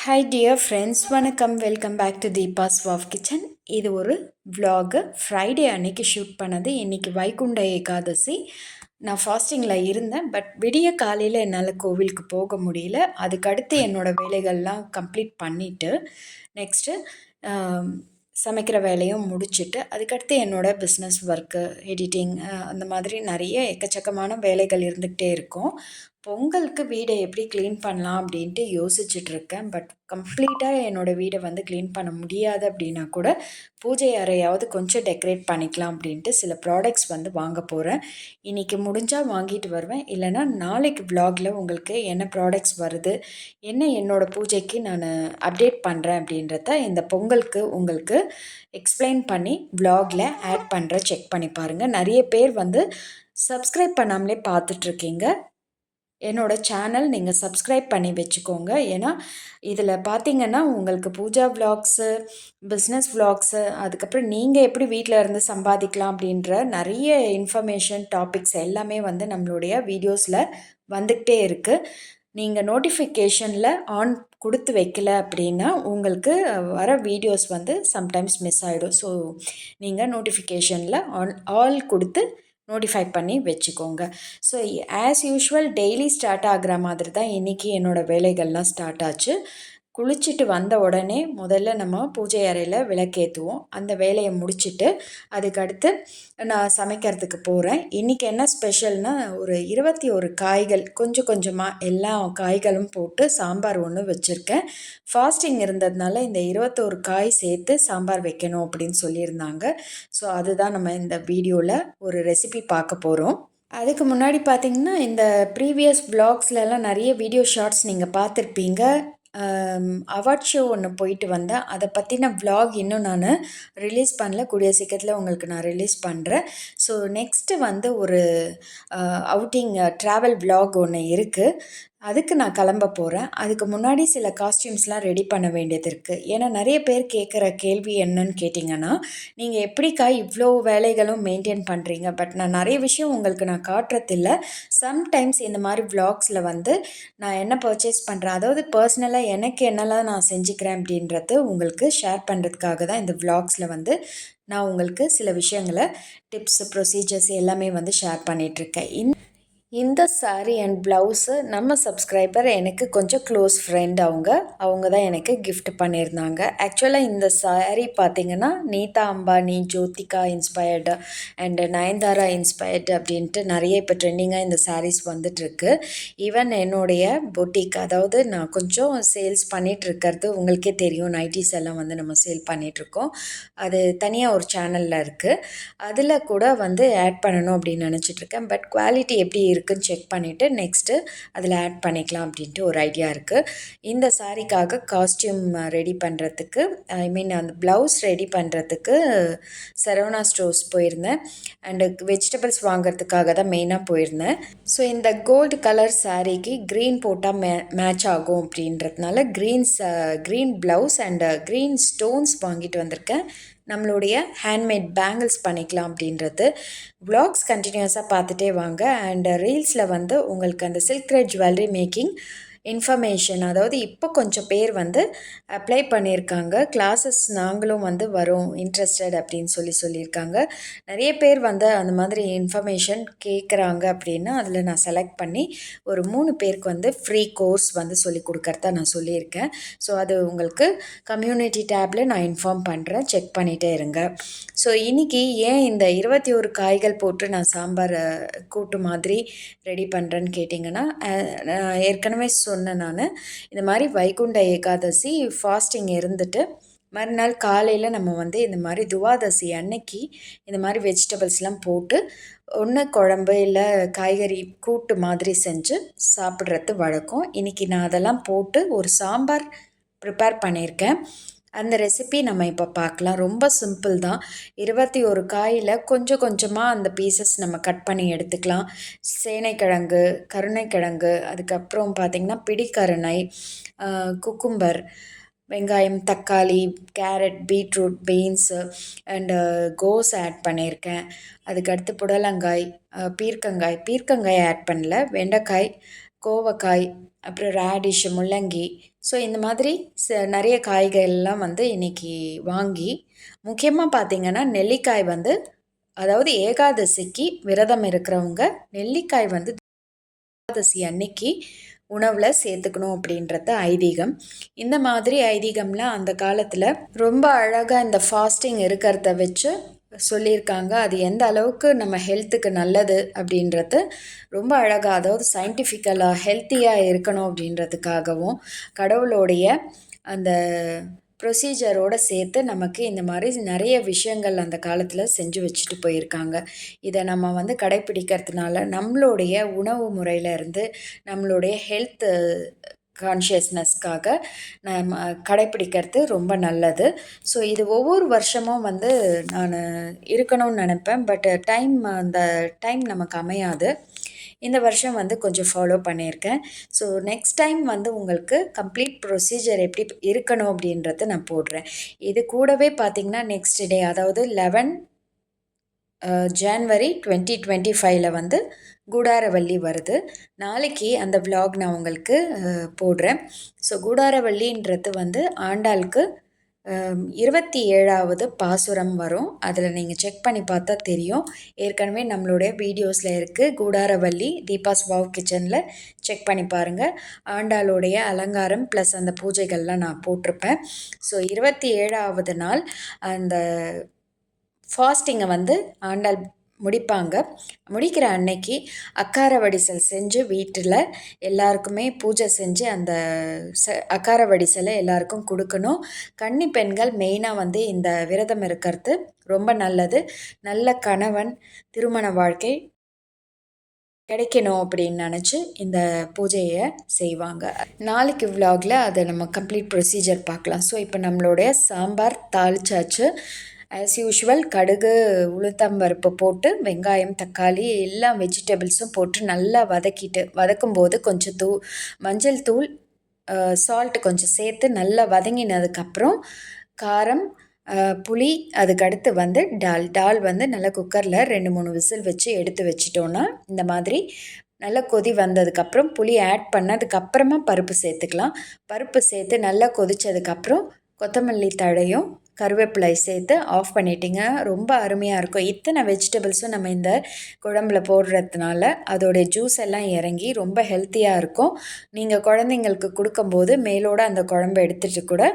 Hi dear friends, வணக்கம். Welcome back to Deepa's wow kitchen. இது ஒரு vlog. ஃப்ரைடே அன்னைக்கு ஷூட் பண்ணது. இன்றைக்கி வைகுண்ட ஏகாதசி. நான் ஃபாஸ்டிங்கில் இருந்தேன், பட் விடிய காலையில் என்னால் கோவிலுக்கு போக முடியல. அதுக்கடுத்து என்னோடய வேலைகள்லாம் கம்ப்ளீட் பண்ணிவிட்டு நெக்ஸ்ட்டு சமைக்கிற வேலையும் முடிச்சுட்டு அதுக்கடுத்து என்னோடய பிஸ்னஸ் ஒர்க்கு, எடிட்டிங், அந்த மாதிரி நிறைய எக்கச்சக்கமான வேலைகள் இருந்துக்கிட்டே இருக்கும். பொங்கலுக்கு வீடை எப்படி க்ளீன் பண்ணலாம் அப்படின்ட்டு யோசிச்சுட்ருக்கேன். பட் கம்ப்ளீட்டாக என்னோடய வீடை வந்து க்ளீன் பண்ண முடியாது அப்படின்னா கூட பூஜை அறையாவது கொஞ்சம் டெக்கரேட் பண்ணிக்கலாம் அப்படின்ட்டு சில ப்ராடக்ட்ஸ் வந்து வாங்க போகிறேன். இன்றைக்கி முடிஞ்சால் வாங்கிட்டு வருவேன், இல்லைனா நாளைக்கு வ்ளாகில் உங்களுக்கு என்ன ப்ராடக்ட்ஸ் வருது, என்ன என்னோடய பூஜைக்கு நான் அப்டேட் பண்ணுறேன் அப்படின்றத இந்த பொங்கலுக்கு உங்களுக்கு எக்ஸ்பிளைன் பண்ணி வ்ளாகில் ஆட் பண்ணுறேன். செக் பண்ணி பாருங்கள். நிறைய பேர் வந்து சப்ஸ்கிரைப் பண்ணாமலே பார்த்துட்ருக்கீங்க. என்னோடய சேனல் நீங்கள் சப்ஸ்கிரைப் பண்ணி வச்சுக்கோங்க. ஏன்னா இதில் பார்த்திங்கன்னா உங்களுக்கு பூஜா விலாக்ஸு, பிஸ்னஸ் விலாக்ஸு, அதுக்கப்புறம் நீங்கள் எப்படி வீட்டில் இருந்து சம்பாதிக்கலாம் அப்படின்ற நிறைய இன்ஃபர்மேஷன் டாபிக்ஸ் எல்லாமே வந்து நம்மளுடைய வீடியோஸில் வந்துக்கிட்டே இருக்குது. நீங்கள் நோட்டிஃபிகேஷனில் ஆன் கொடுத்து வைக்கல அப்படின்னா உங்களுக்கு வர வீடியோஸ் வந்து சம்டைம்ஸ் மிஸ் ஆகிடும். ஸோ நீங்கள் நோட்டிஃபிகேஷனில் ஆல் கொடுத்து நோட்டிஃபை பண்ணி வச்சுக்கோங்க. So as usual daily start ஆகிற மாதிரி தான் இன்றைக்கி என்னோடய வேலைகள்லாம் ஸ்டார்ட் ஆச்சு. குளிச்சுட்டு வந்த உடனே முதல்ல நம்ம பூஜை அறையில் விளக்கேற்றுவோம். அந்த வேலையை முடிச்சுட்டு அதுக்கடுத்து நான் சமைக்கிறதுக்கு போகிறேன். இன்றைக்கி என்ன ஸ்பெஷல்னால் ஒரு 21 காய்கள் கொஞ்சம் கொஞ்சமாக எல்லா காய்களும் போட்டு சாம்பார் ஒன்று வச்சுருக்கேன். ஃபாஸ்டிங் இருந்ததுனால இந்த 21 காய் சேர்த்து சாம்பார் வைக்கணும் அப்படின்னு சொல்லியிருந்தாங்க. ஸோ அதுதான் நம்ம இந்த வீடியோவில் ஒரு ரெசிபி பார்க்க போகிறோம். அதுக்கு முன்னாடி பார்த்திங்கன்னா இந்த ப்ரீவியஸ் வ்ளாக்ஸ்லலாம் நிறைய வீடியோ ஷார்ட்ஸ் நீங்கள் பார்த்துருப்பீங்க. அவார்ட் ஷோ ஒன்று போயிட்டு வந்தேன். அதை பற்றின வ்ளாக் இன்னும் நான் ரிலீஸ் பண்ணல. கூடிய சீக்கிரத்தில் உங்களுக்கு நான் ரிலீஸ் பண்ணுறேன். ஸோ நெக்ஸ்ட்டு வந்து ஒரு அவுட்டிங் ட்ராவல் வ்ளாக் ஒன்று இருக்குது. அதுக்கு நான் கிளம்ப போகிறேன். அதுக்கு முன்னாடி சில காஸ்டியூம்ஸ்லாம் ரெடி பண்ண வேண்டியது இருக்குது. ஏன்னா நிறைய பேர் கேட்குற கேள்வி என்னன்னு கேட்டிங்கன்னா, நீங்கள் எப்படிக்கா இவ்வளோ வேலைகளும் மெயின்டைன் பண்ணுறீங்க, பட் நான் நிறைய விஷயம் உங்களுக்கு நான் காட்டுறதில்ல. சம்டைம்ஸ் இந்த மாதிரி வ்ளாக்ஸில் வந்து நான் என்ன பர்ச்சேஸ் பண்ணுறேன், அதாவது பர்சனலாக எனக்கு என்னெல்லாம் நான் செஞ்சுக்கிறேன் அப்படின்றது உங்களுக்கு ஷேர் பண்ணுறதுக்காக தான் இந்த வ்ளாக்ஸில் வந்து நான் உங்களுக்கு சில விஷயங்களை டிப்ஸ், ப்ரொசீஜர்ஸ் எல்லாமே வந்து ஷேர் பண்ணிகிட்ருக்கேன். இந்த சாரீ அண்ட் ப்ளவுஸு நம்ம சப்ஸ்கிரைபர் எனக்கு கொஞ்சம் க்ளோஸ் ஃப்ரெண்ட். அவங்க தான் எனக்கு கிஃப்ட் பண்ணியிருந்தாங்க. ஆக்சுவலாக இந்த சாரீ பார்த்திங்கன்னா நீதா Ambani, Jyothika inspired and Nayanthara inspired அப்படின்ட்டு நிறைய இப்போ ட்ரெண்டிங்காக இந்த சாரீஸ் வந்துட்டுருக்கு. ஈவன் என்னுடைய பொட்டிக், அதாவது நான் கொஞ்சம் சேல்ஸ் பண்ணிகிட்ருக்கிறது உங்களுக்கே தெரியும். நைட்டிஸ் எல்லாம் வந்து நம்ம சேல் பண்ணிகிட்ருக்கோம். அது தனியாக ஒரு சேனலில் இருக்குது. அதில் கூட வந்து ஆட் பண்ணணும் அப்படின்னு நினச்சிட்ருக்கேன். பட் குவாலிட்டி எப்படி இருக்குன்னு செக் பண்ணிவிட்டு நெக்ஸ்ட்டு அதில் ஆட் பண்ணிக்கலாம் அப்படின்ட்டு ஒரு ஐடியா இருக்குது. இந்த சாரீக்காக காஸ்டியூம் ரெடி பண்ணுறதுக்கு, ஐ மீன் அந்த ப்ளவுஸ் ரெடி பண்ணுறதுக்கு சரவணா ஸ்டோர்ஸ் போயிருந்தேன். அண்டு வெஜிடபிள்ஸ் வாங்கிறதுக்காக தான் மெயினாக போயிருந்தேன். ஸோ இந்த கோல்டு கலர் சாரீக்கு க்ரீன் போட்டால் மேட்ச் ஆகும் அப்படின்றதுனால green blouse and green stones வாங்கிட்டு வந்திருக்கேன். நம்மளுடைய ஹேண்ட்மேட் பேங்கிள்ஸ் பண்ணிக்கலாம் அப்படின்றது. வ்ளாக்ஸ் கண்டினியூஸாக பார்த்துட்டே வாங்க. அண்ட் ரீல்ஸில் வந்து உங்களுக்கு அந்த silk thread jewellery making information, அதாவது இப்போ கொஞ்சம் பேர் வந்து அப்ளை பண்ணியிருக்காங்க. கிளாஸஸ் நாங்களும் வந்து வரோம் இன்ட்ரெஸ்டட் அப்படின்னு சொல்லியிருக்காங்க. நிறைய பேர் வந்து அந்த மாதிரி இன்ஃபர்மேஷன் கேட்குறாங்க அப்படின்னா அதில் நான் செலக்ட் பண்ணி ஒரு 3 பேருக்கு வந்து ஃப்ரீ கோர்ஸ் வந்து சொல்லி கொடுக்கறதா நான் சொல்லியிருக்கேன். ஸோ அது உங்களுக்கு கம்யூனிட்டி டேப்பில் நான் இன்ஃபார்ம் பண்ணுறேன், செக் பண்ணிகிட்டே இருங்க. ஸோ இன்றைக்கி ஏன் இந்த 21 காய்கள் போட்டு நான் சாம்பார் கூட்டு மாதிரி ரெடி பண்ணுறேன்னு கேட்டிங்கன்னா, ஏற்கனவே சொன்னேன் நான். இந்த மாதிரி வைகுண்ட ஏகாதசி ஃபாஸ்டிங் இருந்துட்டு மறுநாள் காலையில் நம்ம வந்து இந்த மாதிரி துவாதசி அன்னைக்கு இந்த மாதிரி வெஜிடபிள்ஸ்லாம் போட்டு ஒன்று குழம்பு இல்லை காய்கறி கூட்டு மாதிரி செஞ்சு சாப்பிட்றது வழக்கம். இன்றைக்கி நான் அதெல்லாம் போட்டு ஒரு சாம்பார் ப்ரிப்பேர் பண்ணியிருக்கேன். அந்த ரெசிபி நம்ம இப்போ பார்க்கலாம். ரொம்ப சிம்பிள் தான். 21 காயில் கொஞ்சம் கொஞ்சமாக அந்த பீசஸ் நம்ம கட் பண்ணி எடுத்துக்கலாம். சேனைக்கிழங்கு, கருணைக்கிழங்கு, அதுக்கப்புறம் பார்த்திங்கன்னா பிடிக்கருணை, குக்கும்பர், வெங்காயம், தக்காளி, கேரட், பீட்ரூட், பீன்ஸு அண்டு கோஸ் ஆட் பண்ணியிருக்கேன். அதுக்கடுத்து புடலங்காய், பீர்க்கங்காய் ஆட் பண்ணல, வெண்டைக்காய், கோவக்காய், அப்புறம் ரேடிஷ், முள்ளங்கி, ஸோ இந்த மாதிரி நிறைய காய்கள்லாம் வந்து இன்றைக்கி வாங்கி, முக்கியமாக பார்த்திங்கன்னா நெல்லிக்காய் வந்து, அதாவது ஏகாதசிக்கு விரதம் இருக்கிறவங்க நெல்லிக்காய் வந்து ஏகாதசி அன்னைக்கு உணவில் சேர்த்துக்கணும் அப்படின்றது ஐதீகம். இந்த மாதிரி ஐதீகம்லாம் அந்த காலத்தில் ரொம்ப அழகாக இந்த ஃபாஸ்டிங் இருக்கிறத வச்சு சொல்லியிருக்காங்க. அது எந்த அளவுக்கு நம்ம ஹெல்த்துக்கு நல்லது அப்படின்றது ரொம்ப அழகாக, அதாவது சயின்டிஃபிக்கலாக ஹெல்த்தியாக இருக்கணும் அப்படின்றதுக்காகவும் கடவுளோடைய அந்த ப்ரொசீஜரோடு சேர்த்து நமக்கு இந்த மாதிரி நிறைய விஷயங்கள் அந்த காலத்தில் செஞ்சு வச்சுட்டு போயிருக்காங்க. இதை நம்ம வந்து கடைப்பிடிக்கிறதுனால நம்மளுடைய உணவு முறையிலேருந்து நம்மளுடைய ஹெல்த்து கான்ஷியஸ்னஸ்க்காக நம்ம கடைப்பிடிக்கிறது ரொம்ப நல்லது. ஸோ இது ஒவ்வொரு வருஷமும் வந்து நான் இருக்கணும்னு நினப்பேன். பட் அந்த டைம் நமக்கு அமையாது. இந்த வருஷம் வந்து கொஞ்சம் ஃபாலோ பண்ணியிருக்கேன். ஸோ நெக்ஸ்ட் டைம் வந்து உங்களுக்கு கம்ப்ளீட் ப்ரொசீஜர் எப்படி இருக்கணும் அப்படின்றத நான் போடுறேன். இது கூடவே பார்த்திங்கன்னா நெக்ஸ்ட் டே, அதாவது 11 ஜான்வரி 2025 வந்து கூடாரவள்ளி வருது. நாளைக்கு அந்த விலாக் நான் உங்களுக்கு போடுறேன். ஸோ கூடாரவள்ளின்றது வந்து ஆண்டாளுக்கு 27வது பாசுரம் வரும். அதில் நீங்கள் செக் பண்ணி பார்த்தா தெரியும். ஏற்கனவே நம்மளுடைய வீடியோஸில் இருக்குது. கூடாரவள்ளி தீபாஸ் வாவ் கிச்சனில் செக் பண்ணி பாருங்கள். ஆண்டாளுடைய அலங்காரம் ப்ளஸ் அந்த பூஜைகள்லாம் நான் போட்டிருப்பேன். ஸோ 27வது நாள் அந்த ஃபாஸ்டிங்கை வந்து ஆண்டாள் முடிப்பாங்க. முடிக்கிற அன்னைக்கு அக்கார வடிசல் செஞ்சு வீட்டில் எல்லாருக்குமே பூஜை செஞ்சு அந்த அக்கார வடிசலை எல்லாருக்கும் கொடுக்கணும். கன்னி பெண்கள் மெயினாக வந்து இந்த விரதம் இருக்கிறது ரொம்ப நல்லது. நல்ல கணவன், திருமண வாழ்க்கை கிடைக்கணும் அப்படின்னு நினச்சி இந்த பூஜையை செய்வாங்க. நாளைக்கு விலாகில் அதை நம்ம கம்ப்ளீட் ப்ரொசீஜர் பார்க்கலாம். ஸோ இப்போ நம்மளுடைய சாம்பார் தாளிச்சாச்சு. ஆஸ் யூஷுவல் கடுகு, உளுத்தம்பருப்பு போட்டு வெங்காயம், தக்காளி எல்லா வெஜிடபிள்ஸும் போட்டு நல்லா வதக்கும்போது கொஞ்சம் மஞ்சள் தூள், சால்ட் கொஞ்சம் சேர்த்து நல்லா வதங்கினதுக்கப்புறம் காரம், புளி, அதுக்கடுத்து வந்து டால் வந்து நல்லா குக்கரில் 2-3 விசில் வச்சு எடுத்து வச்சிட்டோன்னா இந்த மாதிரி நல்லா கொதி வந்ததுக்கப்புறம் புளி ஆட் பண்ணதுக்கப்புறமா பருப்பு சேர்த்துக்கலாம். பருப்பு சேர்த்து நல்லா கொதித்ததுக்கப்புறம் கொத்தமல்லி தழையும் கருவேப்பிலை சேர்த்து ஆஃப் பண்ணிட்டிங்க. ரொம்ப அருமையாக இருக்கும். இத்தனை வெஜிடபிள்ஸும் நம்ம இந்த குழம்புல போடுறதுனால அதோடைய ஜூஸ் எல்லாம் இறங்கி ரொம்ப ஹெல்த்தியாக இருக்கும். நீங்கள் குழந்தைங்களுக்கு கொடுக்கும்போது மேலோட அந்த குழம்பு எடுத்துகிட்டு கூட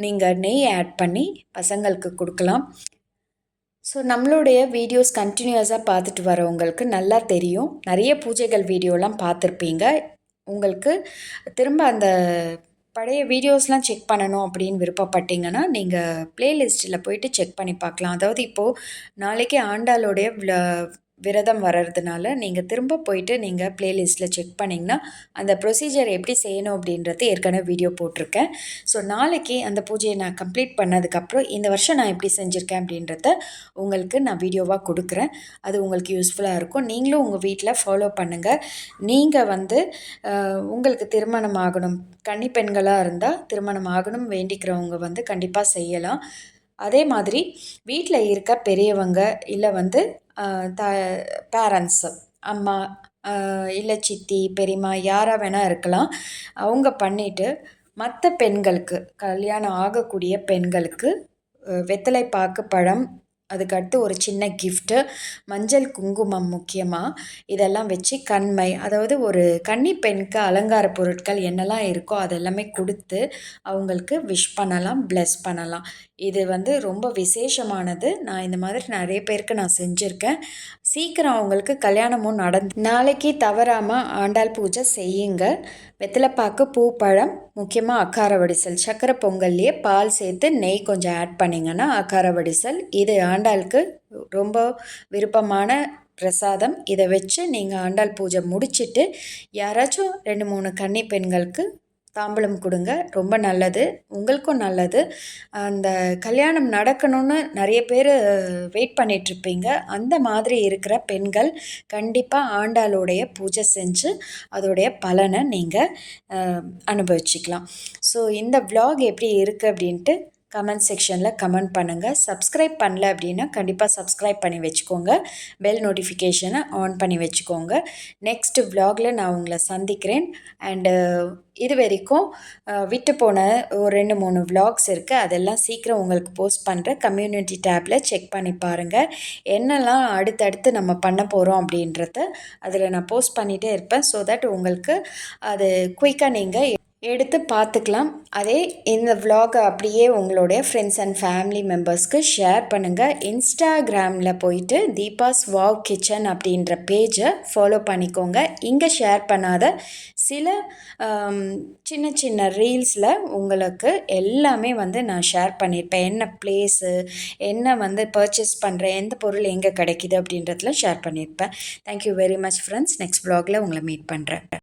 நீங்கள் நெய் ஆட் பண்ணி பசங்களுக்கு கொடுக்கலாம். ஸோ நம்மளுடைய வீடியோஸ் கண்டினியூஸாக பார்த்துட்டு வரவங்களுக்கு நல்லா தெரியும். நிறைய பூஜைகள் வீடியோலாம் பார்த்துருப்பீங்க. உங்களுக்கு திரும்ப அந்த பழைய வீடியோஸ்லாம் செக் பண்ணணும் அப்படின்னு விருப்பப்பட்டீங்கன்னா நீங்கள் ப்ளேலிஸ்ட்டில் போயிட்டு செக் பண்ணி பார்க்கலாம். அதாவது இப்போது நாளைக்கு ஆண்டாளுடைய விரதம் வர்றதுனால நீங்கள் திரும்ப போயிட்டு நீங்கள் ப்ளேலிஸ்ட்டில் செக் பண்ணிங்கன்னா அந்த ப்ரொசீஜர் எப்படி செய்யணும் அப்படின்றது ஏற்கனவே வீடியோ போட்டிருக்கேன். ஸோ நாளைக்கு அந்த பூஜையை நான் கம்ப்ளீட் பண்ணதுக்கப்புறம் இந்த வருஷம் நான் எப்படி செஞ்சுருக்கேன் அப்படின்றத உங்களுக்கு நான் வீடியோவாக கொடுக்குறேன். அது உங்களுக்கு யூஸ்ஃபுல்லாக இருக்கும். நீங்களும் உங்கள் வீட்டில் ஃபாலோ பண்ணுங்கள். நீங்கள் வந்து உங்களுக்கு திருமணம் ஆகணும், கன்னி பெண்களாக இருந்தால் திருமணம் ஆகணும் வேண்டிக்கிறவங்க வந்து கண்டிப்பாக செய்யலாம். அதே மாதிரி வீட்டில் இருக்க பெரியவங்க இல்லை வந்து பேரண்ட்ஸு, அம்மா இல்லை சித்தி, பெரியம்மா யாராக வேணால் இருக்கலாம். அவங்க பண்ணிவிட்டு மற்ற பெண்களுக்கு, கல்யாணம் ஆகக்கூடிய பெண்களுக்கு வெத்தலை பாக்கு, பழம், அதுக்கடுத்து ஒரு சின்ன கிஃப்ட்டு, மஞ்சள் குங்குமம் முக்கியமாக இதெல்லாம் வச்சு கண்மை, அதாவது ஒரு கன்னி பெண்ணுக்கு அலங்கார பொருட்கள் என்னெல்லாம் இருக்கோ அதெல்லாமே கொடுத்து அவங்களுக்கு விஷ் பண்ணலாம், ப்ளெஸ் பண்ணலாம். இது வந்து ரொம்ப விசேஷமானது. நான் இந்த மாதிரி நிறைய பேருக்கு நான் செஞ்சுருக்கேன். சீக்கிரம் அவங்களுக்கு கல்யாணமும் நாளைக்கு தவறாமல் ஆண்டாள் பூஜை செய்யுங்க. வெத்தலைப்பாக்கு, பூ, பழம், முக்கியமாக அக்கார வடிசல், சக்கரை பொங்கல்லையே பால் சேர்த்து நெய் கொஞ்சம் ஆட் பண்ணிங்கன்னா அக்கார வடிசல். இது ஆண்டாளுக்கு ரொம்ப விருப்பமான பிரசாதம். இதை வச்சு நீங்கள் ஆண்டாள் பூஜை முடிச்சுட்டு யாராச்சும் 2-3 கன்னி பெண்களுக்கு தாம்பூலம் கொடுங்க. ரொம்ப நல்லது, உங்களுக்கும் நல்லது. அந்த கல்யாணம் நடக்கணும்னு நிறைய பேர் வெயிட் பண்ணிகிட்ருப்பீங்க. அந்த மாதிரி இருக்கிற பெண்கள் கண்டிப்பாக ஆண்டாளுடைய பூஜை செஞ்சு அதோடைய பலனை நீங்கள் அனுபவிச்சுக்கலாம். ஸோ இந்த விலாக் எப்படி இருக்குது அப்படின்ட்டு கமெண்ட் செக்ஷனில் கமெண்ட் பண்ணுங்கள். சப்ஸ்கிரைப் பண்ணல அப்படின்னா கண்டிப்பாக சப்ஸ்கிரைப் பண்ணி வச்சுக்கோங்க. பெல் நோட்டிஃபிகேஷனை ஆன் பண்ணி வச்சுக்கோங்க. நெக்ஸ்ட் vlogல நான் உங்களை சந்திக்கிறேன். அண்டு இது வரைக்கும் விட்டு போன ஒரு 2-3 vlogs இருக்குது. அதெல்லாம் சீக்கிரம் உங்களுக்கு போஸ்ட் பண்ணுறேன். கம்யூனிட்டி டேப்பில் செக் பண்ணி பாருங்கள். என்னெல்லாம் அடுத்தடுத்து நம்ம பண்ண போகிறோம் அப்படின்றத அதில் நான் போஸ்ட் பண்ணிகிட்டே இருப்பேன். ஸோ தட் உங்களுக்கு அது குயிக்காக நீங்கள் எடுத்து பார்த்துக்கலாம். அதே இந்த vlog அப்படியே உங்களுடைய ஃப்ரெண்ட்ஸ் அண்ட் ஃபேமிலி மெம்பர்ஸ்க்கு ஷேர் பண்ணுங்கள். இன்ஸ்டாகிராமில் போயிட்டு தீபாஸ் வாவ் கிச்சன் அப்படின்ற பேஜை ஃபாலோ பண்ணிக்கோங்க. இங்கே ஷேர் பண்ணாத சில சின்ன சின்ன ரீல்ஸில் உங்களுக்கு எல்லாமே நான் ஷேர் பண்ணியிருப்பேன். என்ன பிளேஸு, என்ன பர்ச்சேஸ் பண்ணுறேன், எந்த பொருள் எங்கே கிடைக்கிது அப்படின்றதுல ஷேர் பண்ணியிருப்பேன். Thank you very much friends. Next vlogல உங்களை மீட் பண்ணுறேன்.